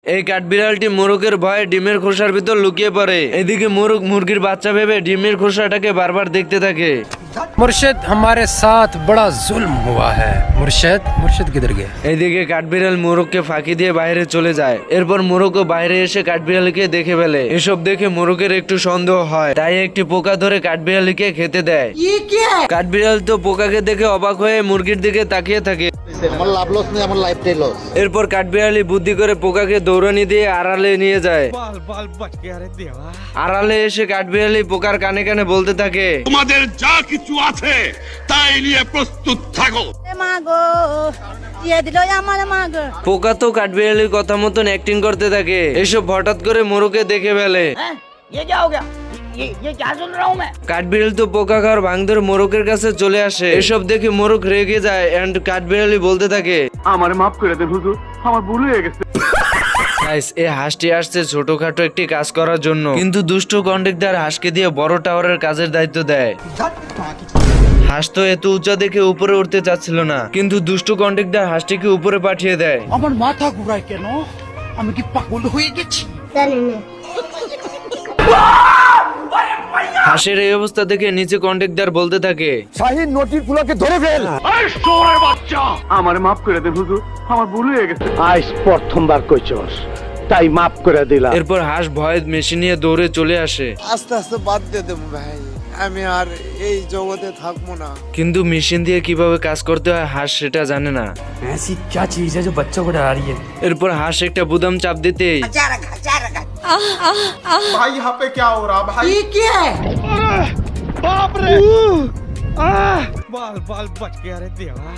এই কাঠবিড়ালটি মোরগের ভয়ে ডিমের খোসার ভিতর লুকিয়ে পড়ে। এদিকে মোরগ মুরগির বাচ্চা ভেবে ডিমের খোসাটাকে বারবার দেখতে থাকে। मुर्शिद हमारे साथ बड़ा जुल्म हुआ है। मुर्शिद किधर गया? এদিকে কাঠবিড়াল মোরগকে ফাঁকি দিয়ে বাইরে চলে যায়। এরপর মোরগও বাইরে এসে কাঠবিড়ালিকে দেখে ফেলে। এসব দেখে মোরগের একটু সন্দেহ হয়, তাই একটি পোকা ধরে কাঠবিড়ালিকে খেতে দেয়। কাঠবিড়াল তো পোকাকে দেখে অবাক হয়ে মুরগির দিকে তাকিয়ে থাকে। এরপর কাঠবিড়ালি বুদ্ধি করে পোকাকে দৌড়ানি দিয়ে আড়ালে নিয়ে যায়। আড়ালে এসে কাঠবিড়ালি পোকার কানে কানে বলতে থাকে, তোমাদের যা কিছু আছে তাই নিয়ে প্রস্তুত থাকো। পোকা তো কাঠবিড়ালির কথা মতন অ্যাক্টিং করতে থাকে। এসব হঠাৎ করে মোরগকে দেখে ফেলে। কাঠবিড়াল তো পোকা খাওয়ার ভাঙ ধরে মোরগের কাছে চলে আসে। এসব দেখে মোরগ রেগে যায় এন্ড কাঠবিড়ালি বলতে থাকে, আমার মাফ করে দেন হুজুর, আমার ভুল হয়ে গেছে। গাইস, এই হাঁসটি আসছে ছোটখাটো একটি কাজ করার জন্য, কিন্তু দুষ্ট কন্ট্রাক্টর হাঁসকে দিয়ে বড় টাওয়ারের কাজের দায়িত্ব দেয়। হাঁস তো এত উঁচা দেখে উপরে উঠতে চাচ্ছিল না, কিন্তু দুষ্ট কন্ট্রাক্টর হাঁসটিকে উপরে পাঠিয়ে দেয়। আমার মাথা ঘুরায় কেন? আমি কি পাগল হয়ে গেছি? হাঁসের এই অবস্থা দেখে নিচে কন্ট্রাক্টর বলতে থাকে, শাহিন নটির ফুলাকে ধরে ফেল। এই শোরের বাচ্চা, আমার মাফ করে দেন হুজুর, আমার ভুল হয়ে গেছে। আজ প্রথমবার কইছস, তাই মাফ করে দিলাম। এরপর হাঁস ভয়ে মেশিন নিয়ে দৌড়ে চলে আসে। আস্তে আস্তে বাদ দিয়ে দেবো ভাই, আমি আর এই জগতে থাকবো না। কিন্তু মেশিন দিয়ে কিভাবে কাজ করতে হয় হাঁস সেটা জানে না। ऐसी क्या चीज है जो बच्चों को डरा रही है? এরপর হাঁস একটা বুদাম চাপ দিতেই भाई यहाँ पे क्या हो रहा भाई? ये क्या है? বাপ রে, बाल बाल बच गया रे देवा।